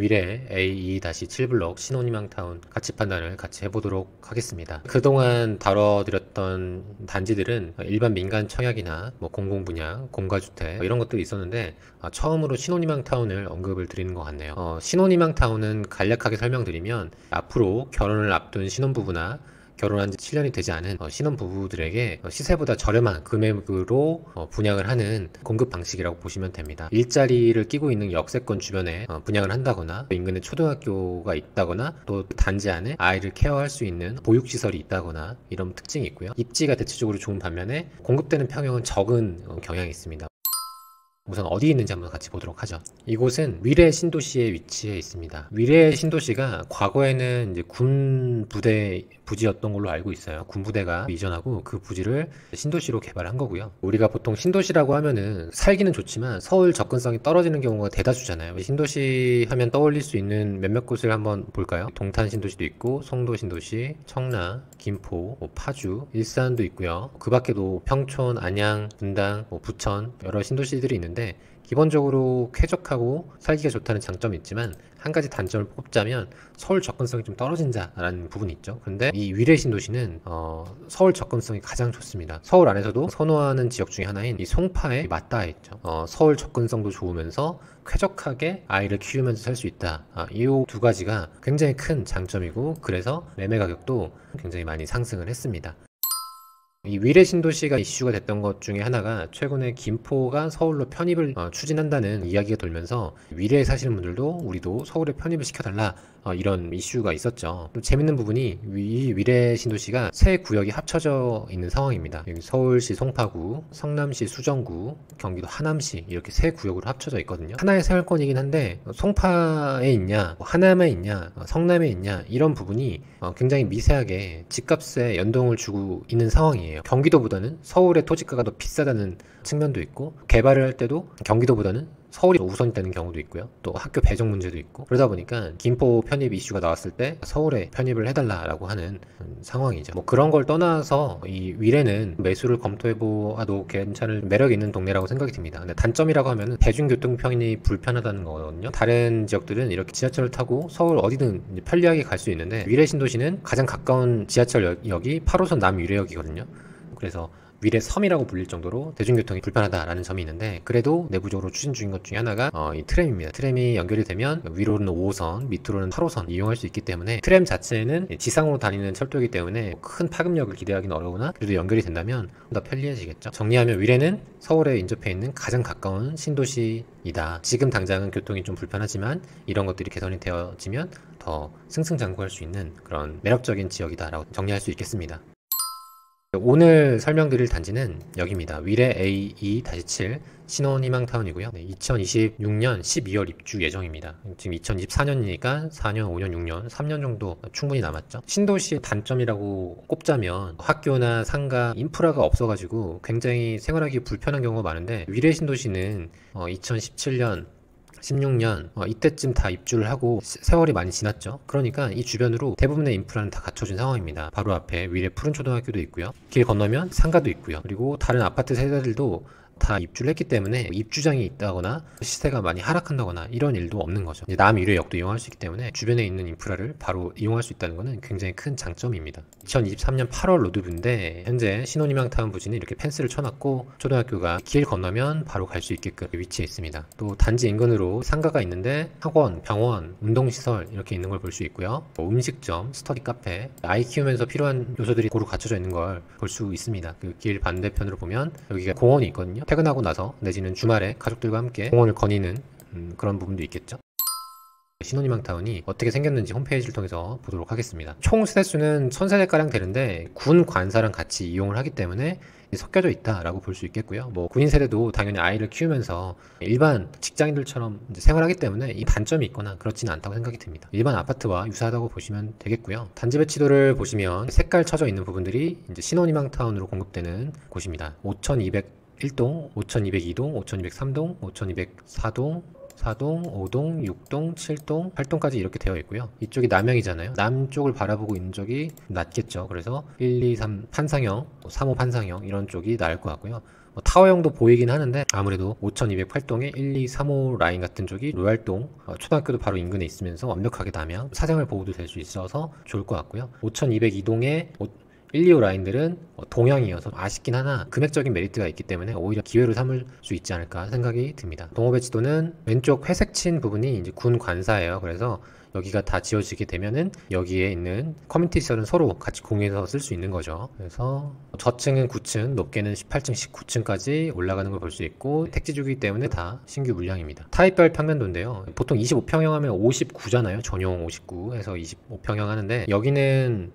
위례 A2-7블록 신혼희망타운 가치 판단을 같이 해보도록 하겠습니다. 그동안 다뤄드렸던 단지들은 일반 민간 청약이나 공공분양, 공가주택 이런 것들이 있었는데 처음으로 신혼희망타운을 언급을 드리는 것 같네요. 신혼희망타운은 간략하게 설명드리면 앞으로 결혼을 앞둔 신혼부부나 결혼한 지 7년이 되지 않은 신혼부부들에게 시세보다 저렴한 금액으로 분양을 하는 공급 방식이라고 보시면 됩니다. 일자리를 끼고 있는 역세권 주변에 분양을 한다거나 인근에 초등학교가 있다거나 또 단지 안에 아이를 케어할 수 있는 보육시설이 있다거나 이런 특징이 있고요. 입지가 대체적으로 좋은 반면에 공급되는 평형은 적은 경향이 있습니다. 우선 어디 있는지 한번 같이 보도록 하죠. 이곳은 위례 신도시에 위치해 있습니다. 위례 신도시가 과거에는 이제 군 부대 부지였던 걸로 알고 있어요. 군 부대가 이전하고 그 부지를 신도시로 개발한 거고요. 우리가 보통 신도시라고 하면은 살기는 좋지만 서울 접근성이 떨어지는 경우가 대다수잖아요. 신도시 하면 떠올릴 수 있는 몇몇 곳을 한번 볼까요? 동탄 신도시도 있고, 송도 신도시, 청라, 김포, 파주, 일산도 있고요. 그 밖에도 평촌, 안양, 분당, 부천 여러 신도시들이 있는데 기본적으로 쾌적하고 살기가 좋다는 장점이 있지만 한 가지 단점을 꼽자면 서울 접근성이 좀 떨어진다라는 부분이 있죠. 근데 이 위례 신도시는 서울 접근성이 가장 좋습니다. 서울 안에서도 선호하는 지역 중에 하나인 이 송파에 맞닿아 있죠. 서울 접근성도 좋으면서 쾌적하게 아이를 키우면서 살 수 있다. 이 두 가지가 굉장히 큰 장점이고 그래서 매매 가격도 굉장히 많이 상승을 했습니다. 이 위례 신도시가 이슈가 됐던 것 중에 하나가 최근에 김포가 서울로 편입을 추진한다는 이야기가 돌면서 위례에 사시는 분들도 우리도 서울에 편입을 시켜달라 이런 이슈가 있었죠. 또 재밌는 부분이 이 위례 신도시가 세 구역이 합쳐져 있는 상황입니다. 여기 서울시 송파구, 성남시 수정구, 경기도 하남시 이렇게 세 구역으로 합쳐져 있거든요. 하나의 생활권이긴 한데 송파에 있냐, 하남에 있냐, 성남에 있냐 이런 부분이 굉장히 미세하게 집값에 연동을 주고 있는 상황이에요. 경기도보다는 서울의 토지가가 더 비싸다는 측면도 있고 개발을 할 때도 경기도보다는 서울이 우선이 되는 경우도 있고요. 또 학교 배정 문제도 있고 그러다 보니까 김포 편입 이슈가 나왔을 때 서울에 편입을 해달라고 하는 상황이죠. 그런 걸 떠나서 이 위례는 매수를 검토해보아도 괜찮을 매력 있는 동네라고 생각이 듭니다. 근데 단점이라고 하면 대중교통 편이 불편하다는 거거든요. 다른 지역들은 이렇게 지하철을 타고 서울 어디든 편리하게 갈 수 있는데 위례 신도시는 가장 가까운 지하철역이 8호선 남위례역이거든요. 그래서 위례 섬이라고 불릴 정도로 대중교통이 불편하다라는 점이 있는데 그래도 내부적으로 추진 중인 것 중에 하나가 이 트램입니다. 트램이 연결이 되면 위로는 5호선, 밑으로는 8호선 이용할 수 있기 때문에 트램 자체는 지상으로 다니는 철도이기 때문에 큰 파급력을 기대하기는 어려우나 그래도 연결이 된다면 더 편리해지겠죠. 정리하면 위례는 서울에 인접해 있는 가장 가까운 신도시이다. 지금 당장은 교통이 좀 불편하지만 이런 것들이 개선이 되어지면 더 승승장구할 수 있는 그런 매력적인 지역이다라고 정리할 수 있겠습니다. 오늘 설명드릴 단지는 여기입니다. 위례 A2-7 신혼희망타운이고요. 2026년 12월 입주 예정입니다. 지금 2024년이니까 4년, 5년, 6년, 3년 정도 충분히 남았죠. 신도시의 단점이라고 꼽자면 학교나 상가, 인프라가 없어가지고 굉장히 생활하기 불편한 경우가 많은데 위례 신도시는 2017년 16년 이때쯤 다 입주를 하고 세월이 많이 지났죠. 그러니까 이 주변으로 대부분의 인프라는 다 갖춰진 상황입니다. 바로 앞에 위례 푸른초등학교도 있고요. 길 건너면 상가도 있고요. 그리고 다른 아파트 세대들도 다 입주를 했기 때문에 입주장이 있다거나 시세가 많이 하락한다거나 이런 일도 없는 거죠. 이제 남위례역도 이용할 수 있기 때문에 주변에 있는 인프라를 바로 이용할 수 있다는 것은 굉장히 큰 장점입니다. 2023년 8월 로드뷰인데 현재 신혼희망타운 부지는 이렇게 펜스를 쳐놨고 초등학교가 길 건너면 바로 갈 수 있게끔 위치해 있습니다. 또 단지 인근으로 상가가 있는데 학원, 병원, 운동시설 이렇게 있는 걸 볼 수 있고요. 음식점, 스터디 카페, 아이 키우면서 필요한 요소들이 고루 갖춰져 있는 걸 볼 수 있습니다. 그 길 반대편으로 보면 여기가 공원이 있거든요. 퇴근하고 나서 내지는 주말에 가족들과 함께 공원을 거니는 그런 부분도 있겠죠. 신혼희망타운이 어떻게 생겼는지 홈페이지를 통해서 보도록 하겠습니다. 총 세대수는 1000세대가량 되는데 군 관사랑 같이 이용을 하기 때문에 섞여져 있다라고 볼 수 있겠고요. 군인 세대도 당연히 아이를 키우면서 일반 직장인들처럼 이제 생활하기 때문에 이 단점이 있거나 그렇지는 않다고 생각이 듭니다. 일반 아파트와 유사하다고 보시면 되겠고요. 단지 배치도를 보시면 색깔 쳐져 있는 부분들이 이제 신혼희망타운으로 공급되는 곳입니다. 5201동, 5202동, 5203동, 5204동, 4동, 5동, 6동, 7동, 8동까지 이렇게 되어 있고요. 이쪽이 남향이잖아요. 남쪽을 바라보고 있는 쪽이 낮겠죠. 그래서 1, 2, 3 판상형, 3, 5 판상형 이런 쪽이 나을 것 같고요. 타워형도 보이긴 하는데 아무래도 5208동의 1, 2, 3호 라인 같은 쪽이 로얄동, 초등학교도 바로 인근에 있으면서 완벽하게 남향, 사생활 보호도 될 수 있어서 좋을 것 같고요. 5202동의 1, 2호 라인들은 동향이어서 아쉽긴 하나 금액적인 메리트가 있기 때문에 오히려 기회로 삼을 수 있지 않을까 생각이 듭니다. 동호배치도는 왼쪽 회색 친 부분이 이제 군 관사예요. 그래서 여기가 다 지어지게 되면은 여기에 있는 커뮤니티 시설은 서로 같이 공유해서 쓸 수 있는 거죠. 그래서 저층은 9층, 높게는 18층, 19층까지 올라가는 걸 볼 수 있고 택지주기 때문에 다 신규 물량입니다. 타입별 평면도인데요. 보통 25평형 하면 59잖아요. 전용 59 해서 25평형 하는데 여기는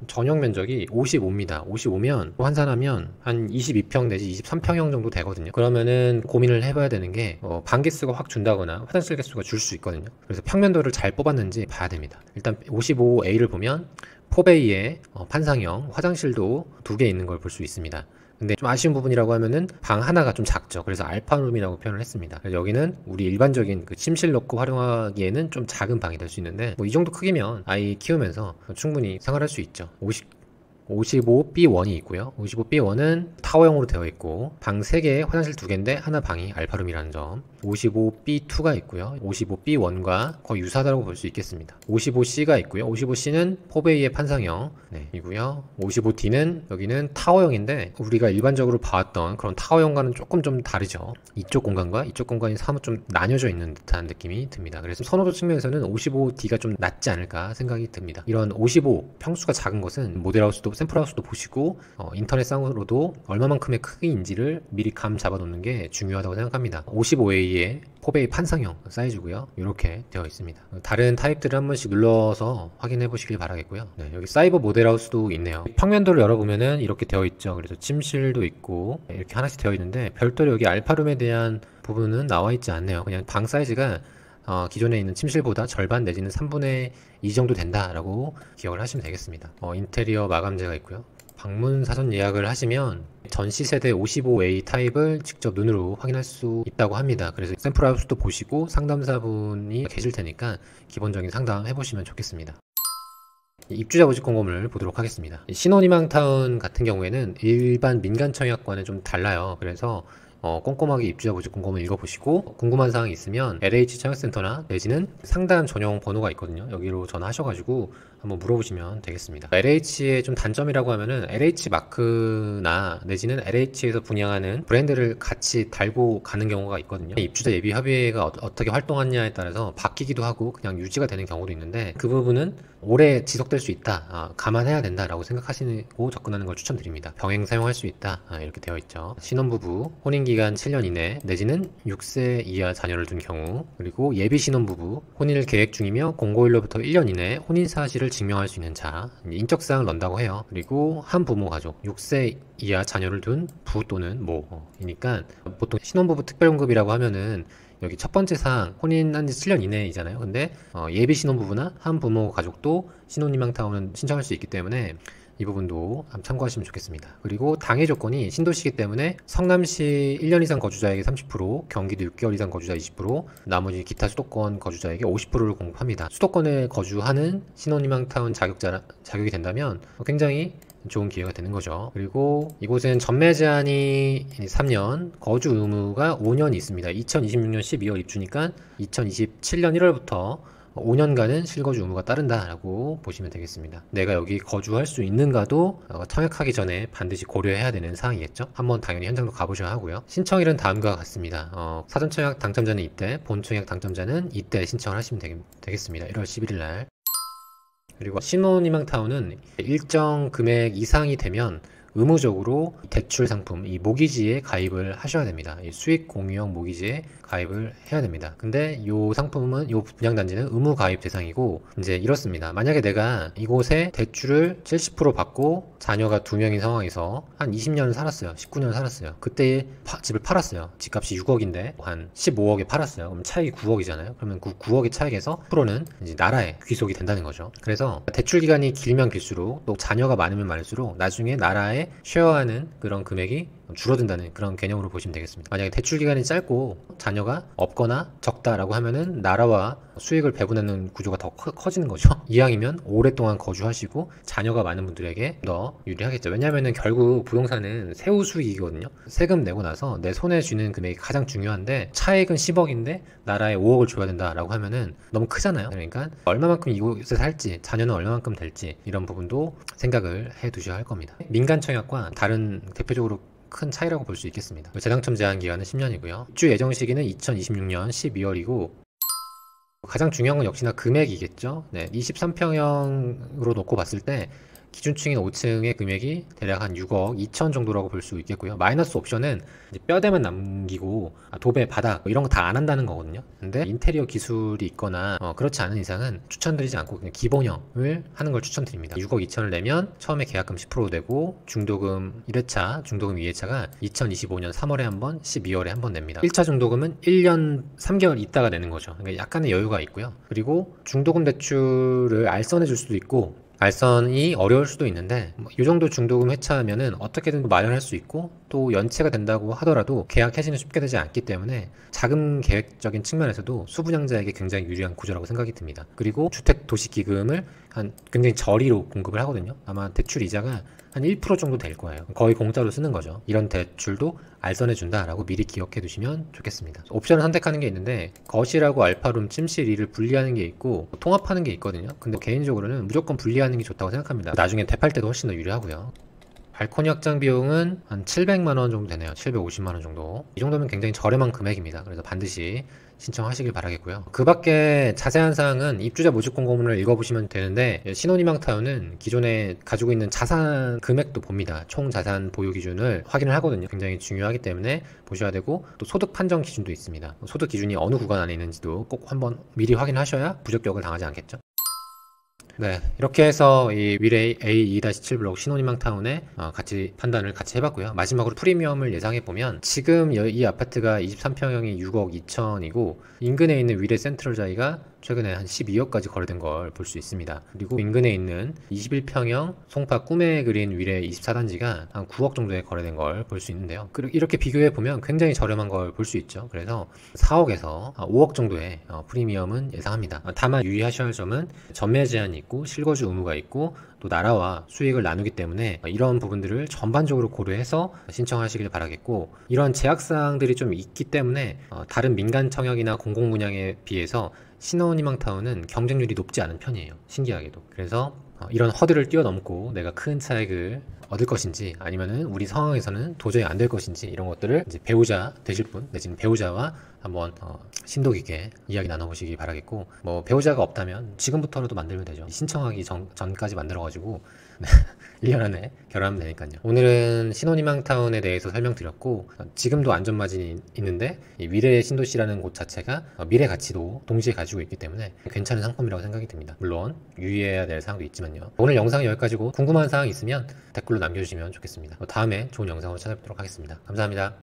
전용 면적이 55입니다. 55면 환산하면 한 22평 내지 23평형 정도 되거든요. 그러면은 고민을 해봐야 되는 게 방 개수가 확 준다거나 화장실 개수가 줄 수 있거든요. 그래서 평면도를 잘 뽑았는지 봐야 됩니다. 일단 55A를 보면 포베이에 판상형 화장실도 2개 있는 걸 볼 수 있습니다. 근데 좀 아쉬운 부분이라고 하면은 방 하나가 좀 작죠. 그래서 알파룸이라고 표현을 했습니다. 그래서 여기는 우리 일반적인 그 침실 넣고 활용하기에는 좀 작은 방이 될 수 있는데 이 정도 크기면 아이 키우면서 충분히 생활할 수 있죠. 55B1이 있고요. 55B1은 타워형으로 되어 있고 방 3개에 화장실 2개인데 하나 방이 알파룸이라는 점. 55B2가 있고요. 55B1과 거의 유사하다고 볼 수 있겠습니다. 55C가 있고요. 55C는 포베이의 판상형 이고요. 55D는 여기는 타워형인데 우리가 일반적으로 봐왔던 그런 타워형과는 조금 좀 다르죠. 이쪽 공간과 이쪽 공간이 사뭇 좀 나뉘어져 있는 듯한 느낌이 듭니다. 그래서 선호도 측면에서는 55D가 좀 낫지 않을까 생각이 듭니다. 이런 55 평수가 작은 것은 모델하우스도 샘플하우스도 보시고 인터넷상으로도 얼마만큼의 크기인지를 미리 감 잡아 놓는 게 중요하다고 생각합니다. 55A의 포베이 판상형 사이즈고요. 이렇게 되어 있습니다. 다른 타입들을 한 번씩 눌러서 확인해 보시길 바라겠고요. 여기 사이버 모델하우스도 있네요. 평면도를 열어보면은 이렇게 되어 있죠. 그래서 침실도 있고 이렇게 하나씩 되어 있는데 별도로 여기 알파룸에 대한 부분은 나와 있지 않네요. 그냥 방 사이즈가 기존에 있는 침실보다 절반 내지는 3분의 2 정도 된다라고 기억을 하시면 되겠습니다. 인테리어 마감재가 있고요. 방문 사전 예약을 하시면 전시 세대 55A 타입을 직접 눈으로 확인할 수 있다고 합니다. 그래서 샘플하우스도 보시고 상담사분이 계실 테니까 기본적인 상담 해보시면 좋겠습니다. 입주자 모집 공고문을 보도록 하겠습니다. 신혼희망타운 같은 경우에는 일반 민간 청약과는 좀 달라요. 그래서 꼼꼼하게 입주자 모집 공고문 읽어보시고 궁금한 사항이 있으면 LH 청약센터나 내지는 상담 전용 번호가 있거든요. 여기로 전화하셔가지고 한번 물어보시면 되겠습니다. LH의 좀 단점이라고 하면은 LH 마크나 내지는 LH에서 분양하는 브랜드를 같이 달고 가는 경우가 있거든요. 입주자 예비 협의회가 어떻게 활동하느냐에 따라서 바뀌기도 하고 그냥 유지가 되는 경우도 있는데 그 부분은 오래 지속될 수 있다, 감안해야 된다라고 생각하시고 접근하는 걸 추천드립니다. 병행 사용할 수 있다, 이렇게 되어 있죠. 신혼부부 혼인기간 7년 이내 내지는 6세 이하 자녀를 둔 경우, 그리고 예비 신혼부부 혼인을 계획 중이며 공고일로부터 1년 이내 혼인 사실을 증명할 수 있는 자, 인적사항을 넣는다고 해요. 그리고 한 부모 가족 6세 이하 자녀를 둔 부 또는 모이니까 보통 신혼부부 특별연금이라고 하면은 여기 첫 번째 사항 혼인한 지 7년 이내이잖아요. 근데 예비 신혼부부나 한 부모 가족도 신혼희망타운은 신청할 수 있기 때문에 이 부분도 한번 참고하시면 좋겠습니다. 그리고 당해 조건이 신도시이기 때문에 성남시 1년 이상 거주자에게 30%, 경기도 6개월 이상 거주자 20%, 나머지 기타 수도권 거주자에게 50%를 공급합니다. 수도권에 거주하는 신혼희망타운 자격이 된다면 굉장히 좋은 기회가 되는 거죠. 그리고 이곳은 전매 제한이 3년, 거주 의무가 5년 있습니다. 2026년 12월 입주니까 2027년 1월부터 5년간은 실거주 의무가 따른다라고 보시면 되겠습니다. 내가 여기 거주할 수 있는가도 청약하기 전에 반드시 고려해야 되는 사항이겠죠. 한번 당연히 현장도 가보셔야 하고요. 신청일은 다음과 같습니다. 사전 청약 당첨자는 이때, 본 청약 당첨자는 이때 신청을 하시면 되겠습니다. 1월 11일 날. 그리고 신혼희망타운은 일정 금액 이상이 되면 의무적으로 대출 상품, 이 모기지에 가입을 하셔야 됩니다. 이 수익 공유형 모기지에 가입을 해야 됩니다. 근데 이 상품은, 이 분양단지는 의무 가입 대상이고, 이제 이렇습니다. 만약에 내가 이곳에 대출을 70% 받고 자녀가 2명인 상황에서 한 20년을 살았어요. 19년 살았어요. 그때 집을 팔았어요. 집값이 6억인데 한 15억에 팔았어요. 그럼 차익이 9억이잖아요. 그러면 그 9억의 차익에서 10%는 이제 나라에 귀속이 된다는 거죠. 그래서 대출 기간이 길면 길수록 또 자녀가 많으면 많을수록 나중에 나라에 나라에 쉐어하는 그런 금액이 줄어든다는 그런 개념으로 보시면 되겠습니다. 만약에 대출 기간이 짧고 자녀가 없거나 적다라고 하면은 나라와 수익을 배분하는 구조가 더 커지는 거죠. 이왕이면 오랫동안 거주하시고 자녀가 많은 분들에게 더 유리하겠죠. 왜냐하면은 결국 부동산은 세후 수익이거든요. 세금 내고 나서 내 손에 쥐는 금액이 가장 중요한데 차액은 10억인데 나라에 5억을 줘야 된다라고 하면은 너무 크잖아요. 그러니까 얼마만큼 이곳에 살지, 자녀는 얼마만큼 될지 이런 부분도 생각을 해 두셔야 할 겁니다. 민간 청약과 다른 대표적으로 큰 차이라고 볼 수 있겠습니다. 재당첨 제한 기간은 10년이고요. 입주 예정 시기는 2026년 12월이고 가장 중요한 건 역시나 금액이겠죠. 23평형으로 놓고 봤을 때 기준층인 5층의 금액이 대략 한 6억 2천 정도라고 볼 수 있겠고요. 마이너스 옵션은 이제 뼈대만 남기고 도배, 바닥 이런 거 다 안 한다는 거거든요. 근데 인테리어 기술이 있거나 그렇지 않은 이상은 추천드리지 않고 그냥 기본형을 하는 걸 추천드립니다. 6억 2천을 내면 처음에 계약금 10% 되고 중도금 1회차, 중도금 2회차가 2025년 3월에 한 번, 12월에 한 번 냅니다. 1차 중도금은 1년 3개월 있다가 내는 거죠. 그러니까 약간의 여유가 있고요. 그리고 중도금 대출을 알선해 줄 수도 있고 알선이 어려울 수도 있는데 이 정도 중도금 회차하면은 어떻게든 마련할 수 있고 또 연체가 된다고 하더라도 계약 해지는 쉽게 되지 않기 때문에 자금 계획적인 측면에서도 수분양자에게 굉장히 유리한 구조라고 생각이 듭니다. 그리고 주택도시기금을 한 굉장히 저리로 공급을 하거든요. 아마 대출 이자가 한 1% 정도 될 거예요. 거의 공짜로 쓰는 거죠. 이런 대출도 알선해 준다라고 미리 기억해 두시면 좋겠습니다. 옵션을 선택하는 게 있는데 거실하고 알파룸, 침실 2를 분리하는 게 있고 통합하는 게 있거든요. 근데 개인적으로는 무조건 분리하는 게 좋다고 생각합니다. 나중에 되팔 때도 훨씬 더 유리하고요. 발코니 확장 비용은 한 700만 원 정도 되네요. 750만 원 정도. 이 정도면 굉장히 저렴한 금액입니다. 그래서 반드시 신청하시길 바라겠고요. 그 밖에 자세한 사항은 입주자 모집 공고문을 읽어보시면 되는데 신혼희망타운은 기존에 가지고 있는 자산 금액도 봅니다. 총 자산 보유 기준을 확인을 하거든요. 굉장히 중요하기 때문에 보셔야 되고 또 소득 판정 기준도 있습니다. 소득 기준이 어느 구간 안에 있는지도 꼭 한번 미리 확인하셔야 부적격을 당하지 않겠죠. 네, 이렇게 해서 이 위례 A2-7블록 신혼희망타운의 같이 판단을 같이 해봤고요. 마지막으로 프리미엄을 예상해보면 지금 이 아파트가 23평형이 6억 2천이고 인근에 있는 위례 센트럴자이가 최근에 한 12억까지 거래된 걸 볼 수 있습니다. 그리고 인근에 있는 21평형 송파 꿈에 그린 위례 24단지가 한 9억 정도에 거래된 걸 볼 수 있는데요. 그리고 이렇게 비교해보면 굉장히 저렴한 걸 볼 수 있죠. 그래서 4억에서 5억 정도의 프리미엄은 예상합니다. 다만 유의하셔야 할 점은 전매 제한이 있고 실거주 의무가 있고 또 나라와 수익을 나누기 때문에 이런 부분들을 전반적으로 고려해서 신청하시길 바라겠고 이런 제약사항들이 좀 있기 때문에 다른 민간 청약이나 공공분양에 비해서 신혼희망타운은 경쟁률이 높지 않은 편이에요. 신기하게도. 그래서 이런 허들을 뛰어넘고 내가 큰 차익을 얻을 것인지 아니면은 우리 상황에서는 도저히 안 될 것인지 이런 것들을 이제 배우자 되실 분 내지는 배우자와 한번 심도 깊게 이야기 나눠보시기 바라겠고 뭐 배우자가 없다면 지금부터라도 만들면 되죠. 신청하기 전까지 만들어가지고 1년 안에 결혼하면 되니까요. 오늘은 신혼희망타운에 대해서 설명드렸고 지금도 안전마진이 있는데 이 미래의 신도시라는 곳 자체가 미래 가치도 동시에 가지고 있기 때문에 괜찮은 상품이라고 생각이 듭니다. 물론 유의해야 될 사항도 있지만요. 오늘 영상은 여기까지고 궁금한 사항 있으면 댓글로 남겨주시면 좋겠습니다. 다음에 좋은 영상으로 찾아뵙도록 하겠습니다. 감사합니다.